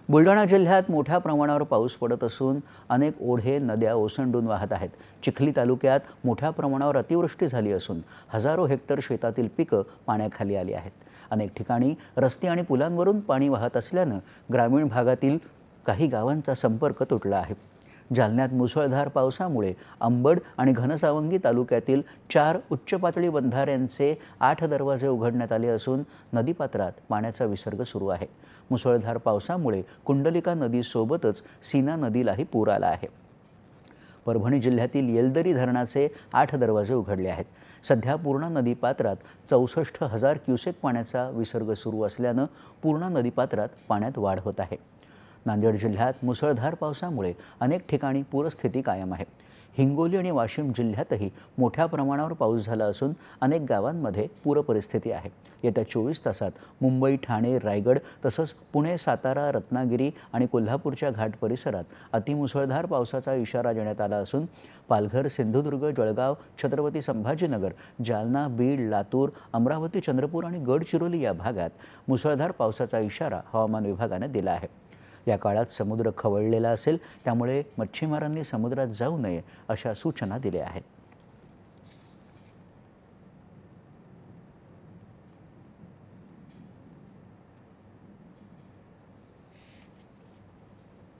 बुलढाणा जिल्ह्यात मोठ्या प्रमाणावर पाऊस पडत असून अनेक ओढे नद्या ओसंडून वाहत आहेत। चिखली तालुक्यात मोठ्या प्रमाणावर अतिवृष्टी झाली असून हजारो हेक्टर शेतातील पिकं पाण्याखाली आली आहेत। अनेक ठिकाणी रस्ते आणि पुलांवरून पाणी वाहत असल्याने ग्रामीण भागातील काही गावांचा संपर्क तुटला आहे। जालन्यात मुसळधार पावसामुळे अंबड आणि घनसावंगी तालुक्यातील 4 उच्च पातळी बंधाऱ्यांचे 8 दरवाजे उघडण्यात आले असून नदीपात्रात पाण्याचा विसर्ग सुरू आहे। मुसळधार पावसामुळे कुंडलिका नदीसोबतच सीना नदीलाही पूर आला आहे। परभणी जिल्ह्यातील येलदरी धरणाचे 8 दरवाजे उघडले आहेत। सध्या पूर्णा नदीपात्रात 64,000 क्युसेक पाण्याचा विसर्ग सुरू असल्याने पूर्णा नदीपात्रात पाण्यात वाढ होत आहे। नांदेड जिल्ह्यात मुसळधार पावसामुळे अनेक ठिकाणी पूरस्थिती कायम आहे। हिंगोली आणि वाशिम जिल्ह्यातही मोठ्या प्रमाणावर पाऊस झाला असून अनेक गावांमध्ये पूरपरिस्थिती आहे। येत्या 24 तासात मुंबई, ठाणे, रायगड तसंच पुणे, सातारा, रत्नागिरी आणि कोल्हापूरच्या घाट परिसरात अतिमुसळधार पावसाचा इशारा देण्यात आला असून पालघर, सिंधुदुर्ग, जळगाव, छत्रपती संभाजीनगर, जालना, बीड, लातूर, अमरावती, चंद्रपूर आणि गडचिरोली या भागात मुसळधार पावसाचा इशारा हवामान विभागाने दिला आहे। या काळात समुद्र खवळलेला असेल, त्यामुळे मच्छीमारांनी समुद्रात जाऊ नये अशा सूचना दिल्या आहेत।